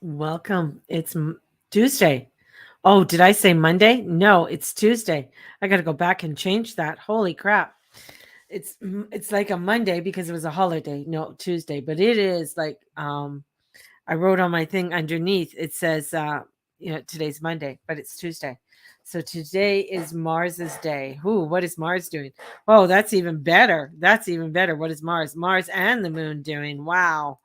Welcome. It's Tuesday. Oh, did I say Monday? No, it's Tuesday. I got to go back and change that. Holy crap. It's like a Monday because it was a holiday. No, Tuesday, but it is like I wrote on my thing underneath. It says today's Monday, but it's Tuesday. So today is Mars's day. Who? What is Mars doing? Oh, that's even better. That's even better. What is Mars? Mars and the moon doing? Wow.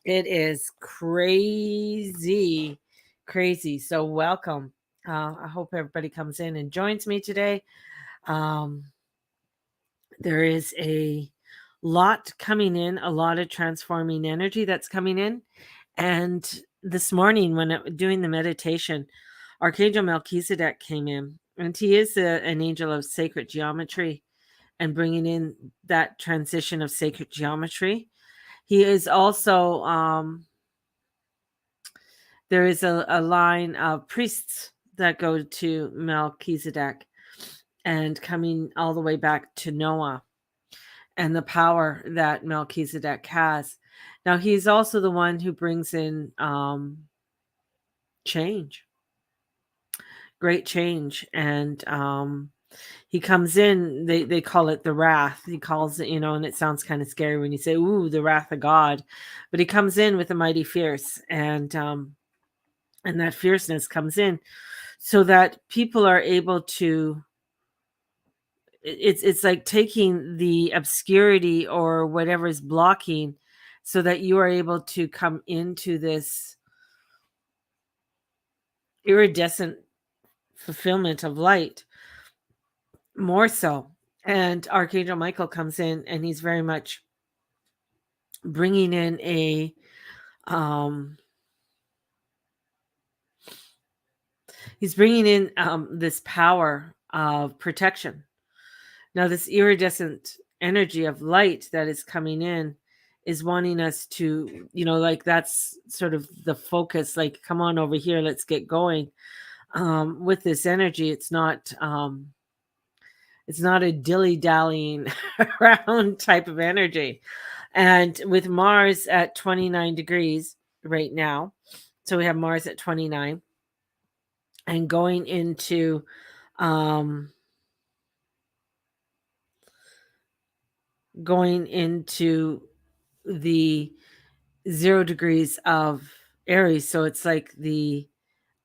It is crazy, crazy. So welcome. I hope everybody comes in and joins me today. Um, there is a lot coming in, a lot of transforming energy that's coming in. And this morning, when doing the meditation, Archangel Melchizedek came in, and he is an angel of sacred geometry and bringing in that transition of sacred geometry. He is also there is a line of priests that go to Melchizedek and coming all the way back to Noah and the power that Melchizedek has. Now, he's also the one who brings in change, great change. And he comes in, they call it the wrath. He calls it, and it sounds kind of scary when you say, ooh, the wrath of God. But he comes in with a mighty fierce, and that fierceness comes in so that people are able to it's like taking the obscurity or whatever is blocking so that you are able to come into this iridescent fulfillment of light more so. And Archangel Michael comes in, and he's very much bringing in a this power of protection. Now, this iridescent energy of light that is coming in is wanting us to, like that's sort of the focus, like, come on over here, let's get going. With this energy, it's not a dilly-dallying around type of energy. And with Mars at 29 degrees right now, so we have Mars at 29 and going into the 0 degrees of Aries. So it's like the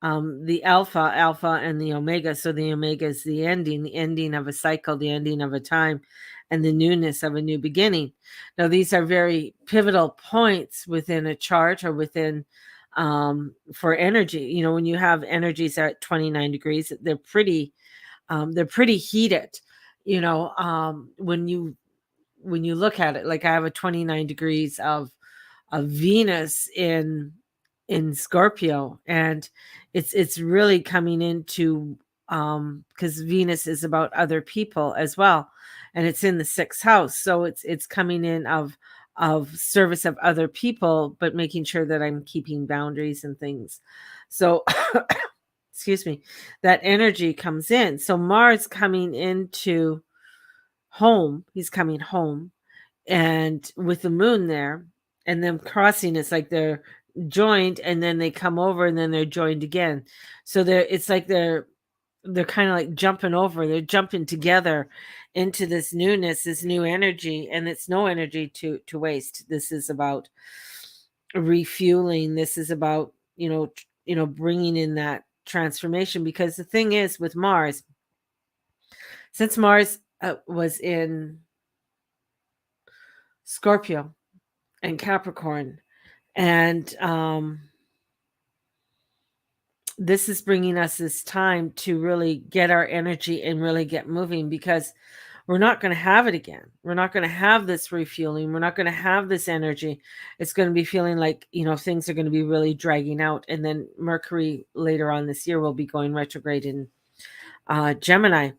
alpha and the omega. So the omega is the ending of a cycle, the ending of a time, and the newness of a new beginning. Now, these are very pivotal points within a chart or within for energy. When you have energies at 29 degrees, they're pretty heated. When you look at it, like I have a 29 degrees of Venus in Scorpio, and it's really coming into because Venus is about other people as well, and it's in the 6th house, so it's coming in of service of other people, but making sure that I'm keeping boundaries and things. So excuse me, that energy comes in. So Mars coming into home, he's coming home, and with the moon there, and them crossing, it's like they're joined, and then they come over, and then they're joined again. So it's like they're kind of like jumping over, they're jumping together into this newness, this new energy, and it's no energy to waste. This is about refueling. This is about bringing in that transformation, because the thing is with Mars, since Mars was in Scorpio and Capricorn, and this is bringing us this time to really get our energy and really get moving, because we're not going to have it again. We're not going to have this refueling. We're not going to have this energy. It's going to be feeling like, things are going to be really dragging out. And then Mercury later on this year will be going retrograde in Gemini.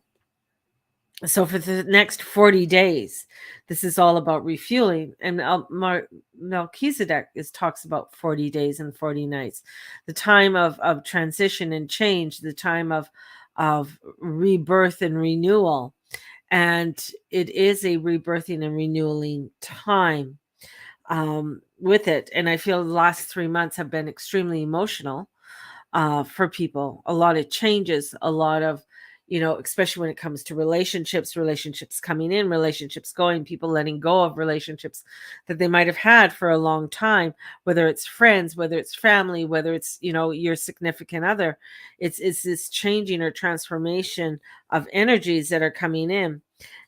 So for the next 40 days, this is all about refueling. And Melchizedek talks about 40 days and 40 nights, the time of transition and change, the time of rebirth and renewal. And it is a rebirthing and renewing time. with it. And I feel the last 3 months have been extremely emotional for people. A lot of changes, a lot of, especially when it comes to relationships coming in, relationships going, people letting go of relationships that they might have had for a long time, whether it's friends, whether it's family, whether it's, your significant other. It's this changing or transformation of energies that are coming in,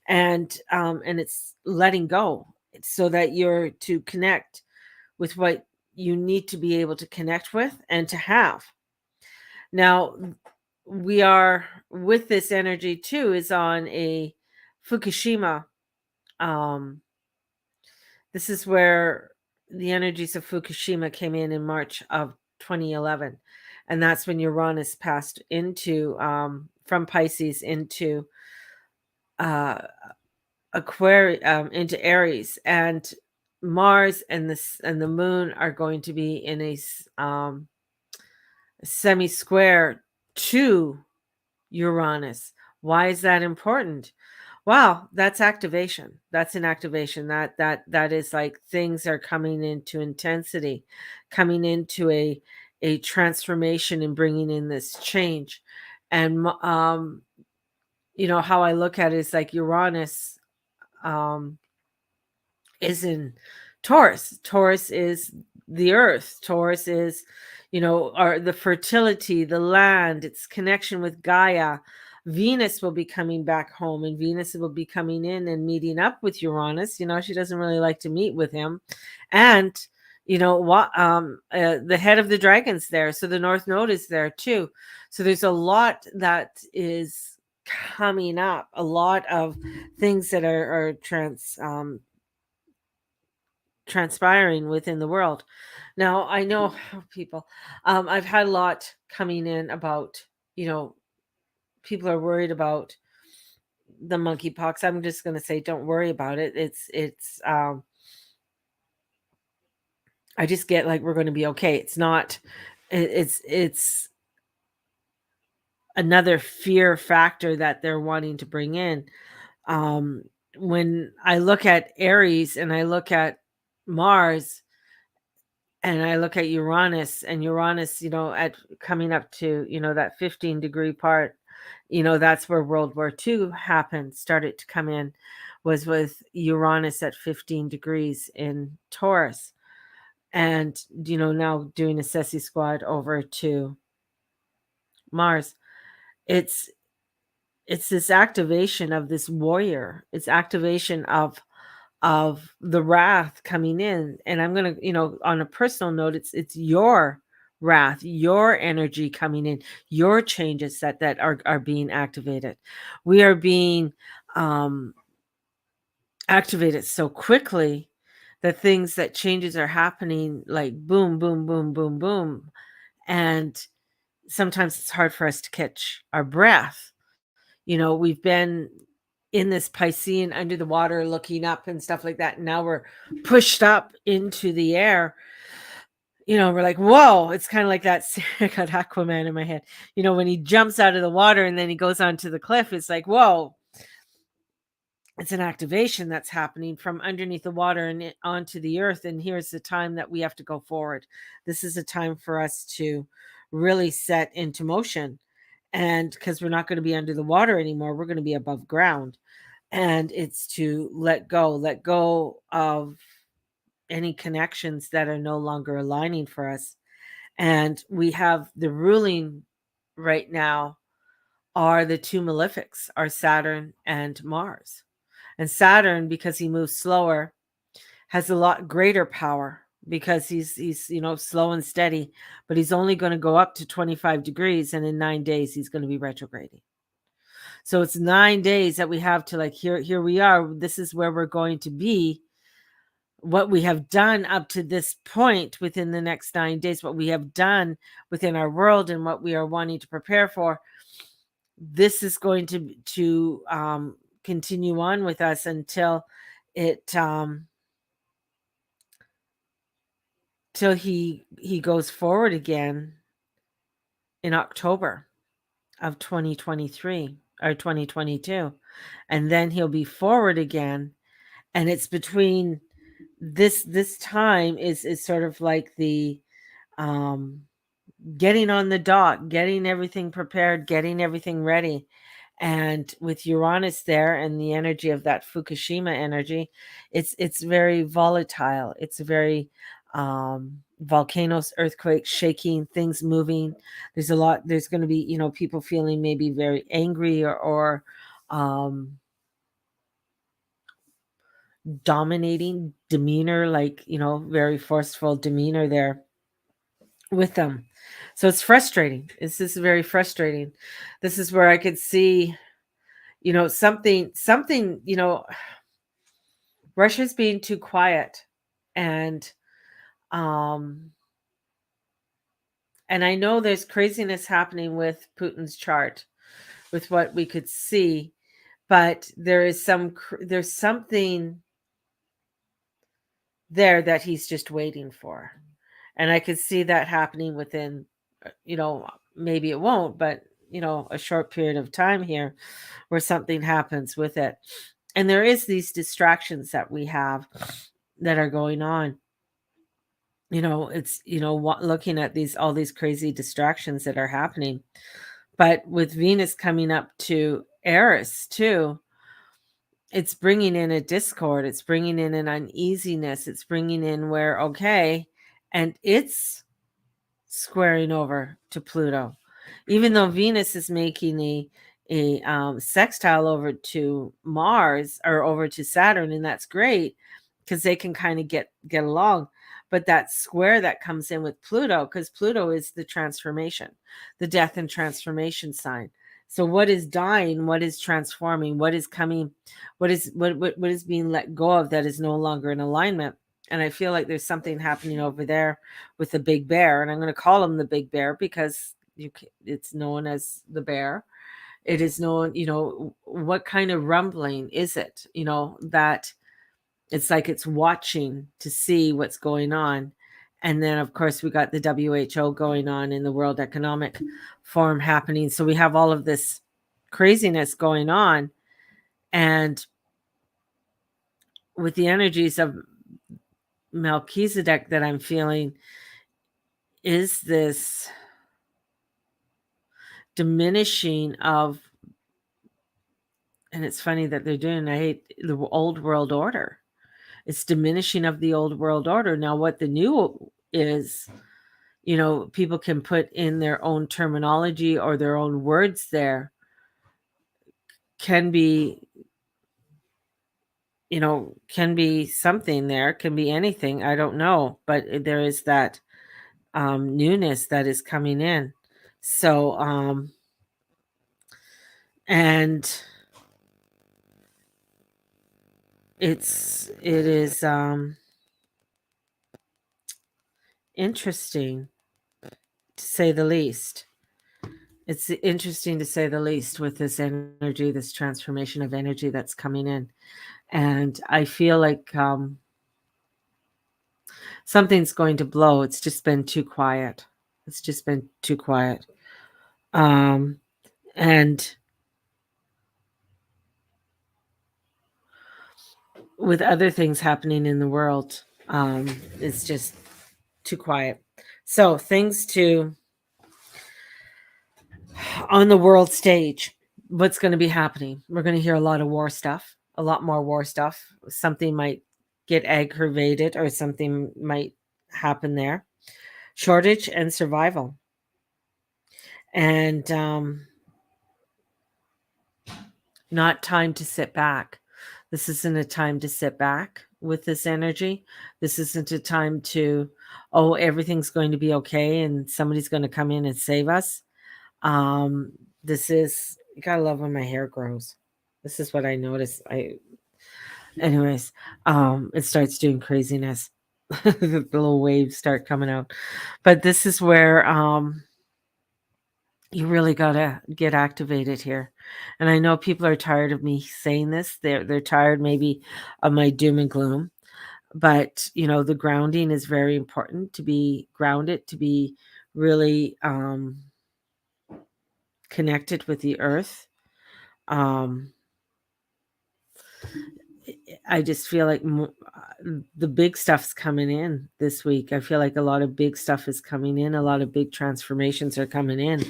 and it's letting go so that you're to connect with what you need to be able to connect with and to have. Now, we are with this energy too is on a Fukushima. Um, this is where the energies of Fukushima came in March of 2011, and that's when Uranus passed into from Pisces into uh, into Aries, and Mars and the Moon are going to be in a semi square to Uranus. Why is that important? Wow, that's activation. That's an activation. That is like things are coming into intensity, coming into a transformation and bringing in this change. And how I look at it is like Uranus um is in Taurus. Taurus is the earth. Taurus is, the fertility, the land, its connection with Gaia. Venus will be coming back home, and Venus will be coming in and meeting up with Uranus. She doesn't really like to meet with him. And what the head of the dragon's there. So the North Node is there too. So there's a lot that is coming up, a lot of things that are transpiring within the world. Now, I know people, I've had a lot coming in about, people are worried about the monkeypox. I'm just going to say, don't worry about it. I just get like, we're going to be okay. It's not, it's another fear factor that they're wanting to bring in. Um, when I look at Aries and I look at Mars, and I look at Uranus, and Uranus, at coming up to, that 15-degree part, that's where World War II happened, started to come in, was with Uranus at 15 degrees in Taurus. And, now doing a Ceci squad over to Mars. It's this activation of this warrior. It's activation of the wrath coming in. And I'm going to, on a personal note, it's your wrath, your energy coming in, your changes that are being activated. We are being activated so quickly that changes are happening like boom, boom, boom, boom, boom. And sometimes it's hard for us to catch our breath. We've been in this Piscean under the water looking up and stuff like that. And now we're pushed up into the air. We're like, whoa, it's kind of like that. I got Aquaman in my head. When he jumps out of the water and then he goes onto the cliff, it's like, whoa, it's an activation that's happening from underneath the water and onto the earth. And here's the time that we have to go forward. This is a time for us to really set into motion. And because we're not going to be under the water anymore, we're going to be above ground. And it's to let go of any connections that are no longer aligning for us. And we have the ruling right now are the two malefics, are Saturn and Mars. And Saturn, because he moves slower, has a lot greater power because he's slow and steady, but he's only going to go up to 25 degrees, and in 9 days he's going to be retrograding. So it's 9 days that we have to, like, here we are. This is where we're going to be. What we have done up to this point within the next 9 days, what we have done within our world and what we are wanting to prepare for, this is going to continue on with us until it till he goes forward again in October of 2023 or 2022, and then he'll be forward again. And it's between this time is sort of like the um getting on the dot, getting everything prepared, getting everything ready. And with Uranus there and the energy of that Fukushima energy, it's very volatile. It's very volcanoes, earthquakes, shaking, things moving. There's going to be, people feeling maybe very angry or um dominating demeanor, like, very forceful demeanor there with them. So it's frustrating. This is very frustrating. This is where I could see, something, Russia's being too quiet. And um and I know there's craziness happening with Putin's chart, with what we could see, but there's something there that he's just waiting for. And I could see that happening within, maybe it won't, but a short period of time here where something happens with it. And there is these distractions that we have that are going on. It's, looking at all these crazy distractions that are happening. But with Venus coming up to Eris too, it's bringing in a discord, it's bringing in an uneasiness, it's bringing in where, okay, and it's squaring over to Pluto. Even though Venus is making a sextile over to Mars or over to Saturn, and that's great because they can kind of get along. But that square that comes in with Pluto, because Pluto is the transformation, the death and transformation sign. So what is dying, what is transforming, what is coming, what is being let go of that is no longer in alignment. And I feel like there's something happening over there with the big bear, and I'm going to call him the big bear because it's known as the bear. It is known, what kind of rumbling is it? That it's like it's watching to see what's going on. And then, of course, we got the WHO going on in the World Economic Forum happening. So we have all of this craziness going on. And with the energies of Melchizedek that I'm feeling, is this diminishing of, and it's funny that they're doing, I hate the old world order. It's diminishing of the old world order. Now, what the new is, people can put in their own terminology or their own words there, can be, can be something there, can be anything. I don't know. But there is that newness that is coming in. So, and it is interesting to say the least. It's interesting to say the least with this energy, this transformation of energy that's coming in. And I feel like something's going to blow. It's just been too quiet. It's just been too quiet. And with other things happening in the world, it's just too quiet. So things to on the world stage, what's going to be happening? We're going to hear a lot of war stuff, a lot more war stuff. Something might get aggravated or something might happen there. Shortage and survival. And not time to sit back. This isn't a time to sit back with this energy. This isn't a time to, oh, everything's going to be okay and somebody's going to come in and save us. This is, you gotta love when my hair grows. This is what I notice. Anyways, it starts doing craziness. The little waves start coming out. But this is where you really gotta get activated here. And I know people are tired of me saying this. They're tired maybe of my doom and gloom. But the grounding is very important, to be grounded, to be really connected with the earth. Um I just feel like the big stuff's coming in this week. I feel like a lot of big stuff is coming in. A lot of big transformations are coming in.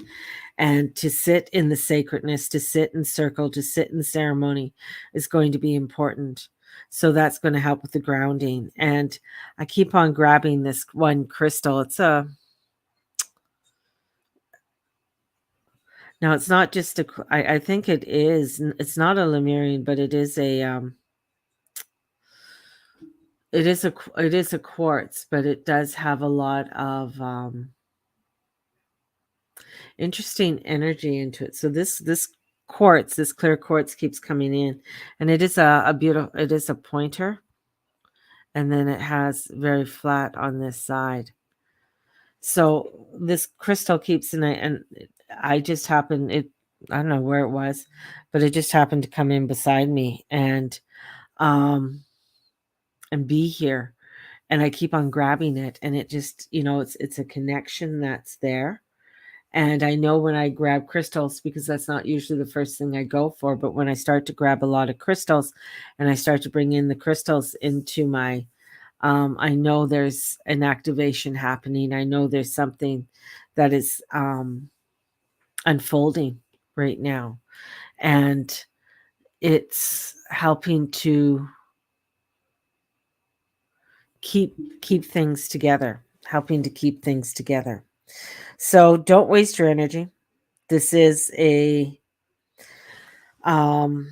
And to sit in the sacredness, to sit in circle, to sit in ceremony is going to be important. So that's going to help with the grounding. And I keep on grabbing this one crystal. Now it's not just I think it is, it's not a Lemurian, but it is it is a quartz, but it does have a lot of interesting energy into it. So this quartz, this clear quartz keeps coming in, and it is a beautiful, it is a pointer, and then it has very flat on this side. So this crystal keeps in it, and I just happened it I don't know where it was, but it just happened to come in beside me um and be here. And I keep on grabbing it, and it just, it's a connection that's there. And I know when I grab crystals, because that's not usually the first thing I go for, but when I start to grab a lot of crystals and I start to bring in the crystals into my, I know there's an activation happening. I know there's something that is unfolding right now. And it's helping to keep things together, helping to keep things together. So don't waste your energy. This is a um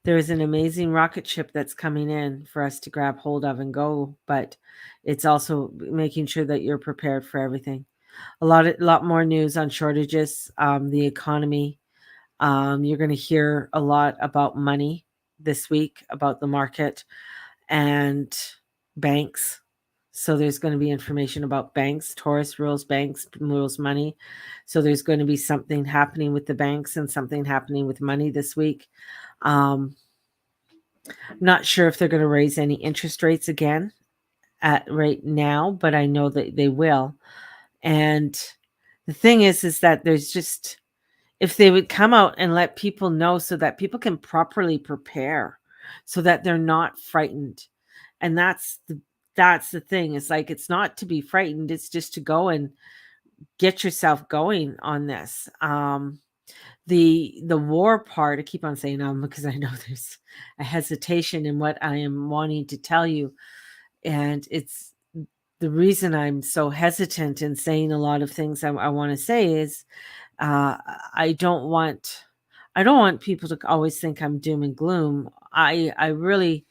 there is an amazing rocket ship that's coming in for us to grab hold of and go, but it's also making sure that you're prepared for everything. A lot more news on shortages, the economy. You're going to hear a lot about money this week, about the market and banks. So there's going to be information about banks. Taurus rules banks, rules money. So there's going to be something happening with the banks and something happening with money this week. I'm not sure if they're going to raise any interest rates again at right now, but I know that they will. And the thing is that there's just, if they would come out and let people know so that people can properly prepare, so that they're not frightened. And that's the thing. It's like, it's not to be frightened, it's just to go and get yourself going on this. The war part, I keep on saying because I know there's a hesitation in what I am wanting to tell you. And it's the reason I'm so hesitant in saying a lot of things I want to say is uh, I don't want I don't want people to always think I'm doom and gloom. I really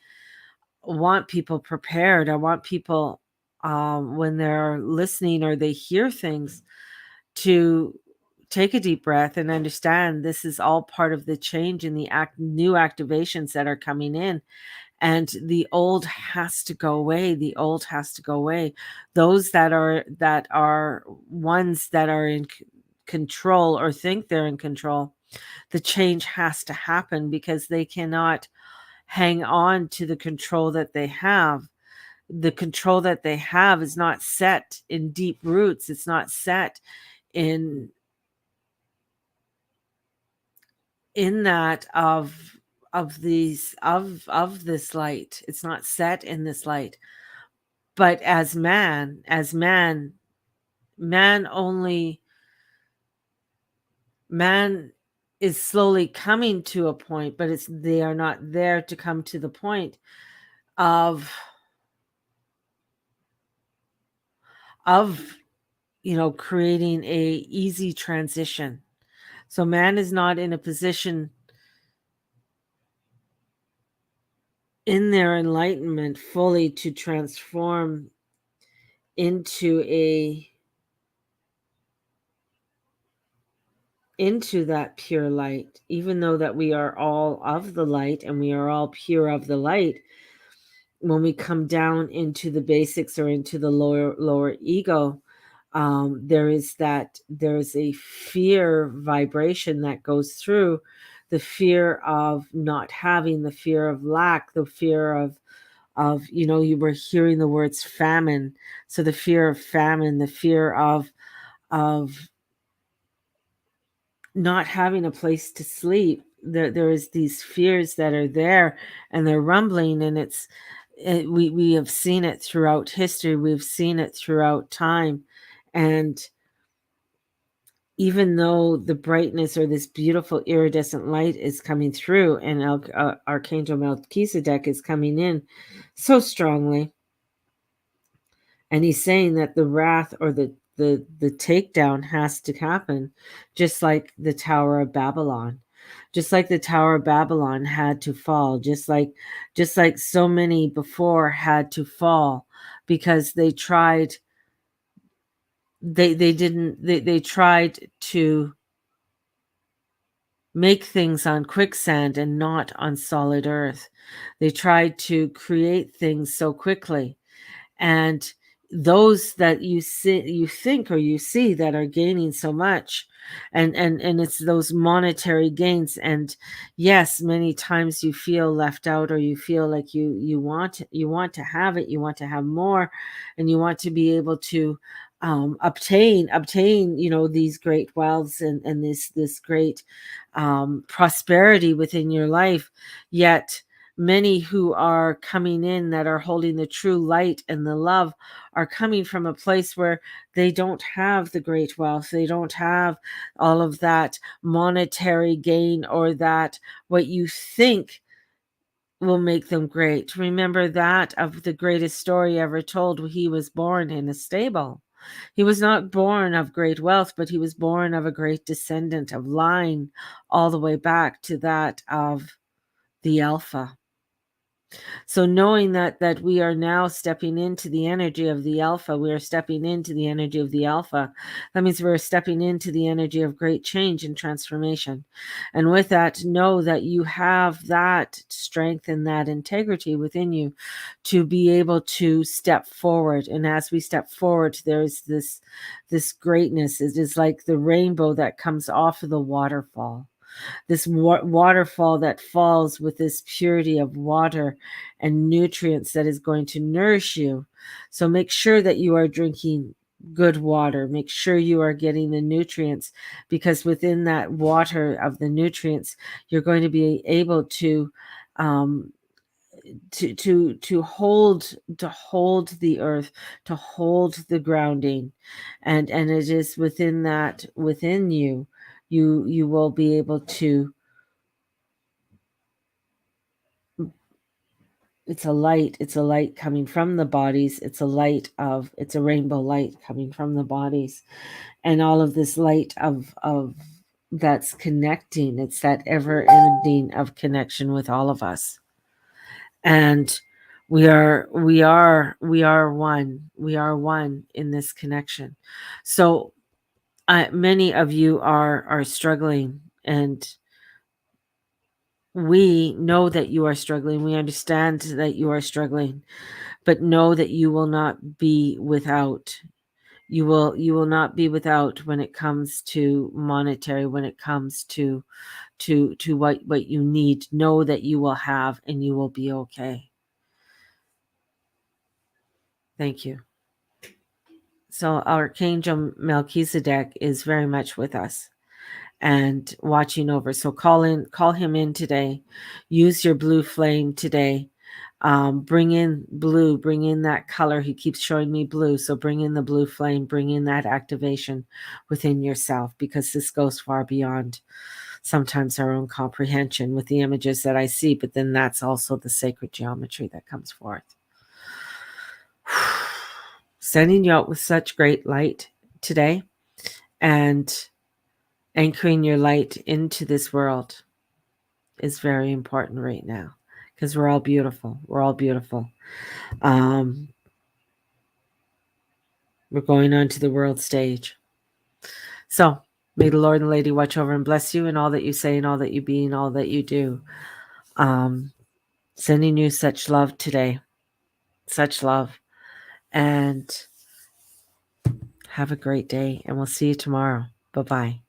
want people prepared. I want people, when they're listening or they hear things, to take a deep breath and understand this is all part of the change in the new activations that are coming in. And the old has to go away. The old has to go away. Those that are ones that are in control or think they're in control, the change has to happen, because they cannot hang on to the control that they have. The control that they have is not set in deep roots. It's not set in that of this light. It's not set in this light. But as man, man only man is slowly coming to a point, but they are not there to come to the point of of creating a easy transition. So man is not in a position in their enlightenment fully to transform into that pure light, even though that we are all of the light and we are all pure of the light. When we come down into the basics or into the lower ego, there's a fear vibration that goes through, the fear of not having, the fear of lack, the fear of you were hearing the words famine. So the fear of famine, the fear of not having a place to sleep. There is these fears that are there, and they're rumbling, and we have seen it throughout history. We've seen it throughout time, and even though the brightness or this beautiful iridescent light is coming through, and Archangel Melchizedek is coming in so strongly, and he's saying that the wrath or the takedown has to happen, just like the Tower of Babylon. Just like the Tower of Babylon had to fall, just like so many before had to fall, because they tried they tried to make things on quicksand and not on solid earth. They tried to create things so quickly, and those that you think or you see that are gaining so much, and it's those monetary gains. And yes, many times you feel left out, or you feel like you want to have it, you want to have more, and you want to be able to obtain these great wealths, and this great prosperity within your life. Yet many who are coming in that are holding the true light and the love are coming from a place where they don't have the great wealth. They don't have all of that monetary gain, or that what you think will make them great. Remember that of the greatest story ever told, he was born in a stable. He was not born of great wealth, but he was born of a great descendant of line all the way back to that of the Alpha. So knowing that we are now stepping into the energy of the Alpha, we are stepping into the energy of the Alpha. That means we're stepping into the energy of great change and transformation. And with that, know that you have that strength and that integrity within you to be able to step forward. And as we step forward, there's this greatness. It is like the rainbow that comes off of the waterfall, this waterfall that falls with this purity of water and nutrients that is going to nourish you. So make sure that you are drinking good water. Make sure you are getting the nutrients, because within that water of the nutrients, you're going to be able to hold the earth, to hold the grounding, and it is within that, within you, you will be able to. It's a light coming from the bodies. It's a rainbow light coming from the bodies, and all of this light of that's connecting. It's that ever ending of connection with all of us. And we are one. We are one in this connection. So many of you are struggling, and we know that you are struggling. We understand that you are struggling, but know that you will not be without. You will not be without when it comes to monetary, when it comes to what you need. Know that you will have, and you will be okay. Thank you. So our Archangel Melchizedek is very much with us and watching over. So call him in today. Use your blue flame today. Bring in blue, bring in that color. He keeps showing me blue. So bring in the blue flame, bring in that activation within yourself, because this goes far beyond sometimes our own comprehension with the images that I see, but then that's also the sacred geometry that comes forth. Sending you out with such great light today, and anchoring your light into this world is very important right now, because we're all beautiful. We're all beautiful. We're going on to the world stage. So may the Lord and Lady watch over and bless you in all that you say, and all that you be, and all that you do. Sending you such love today. Such love. And have a great day, and we'll see you tomorrow. Bye-bye.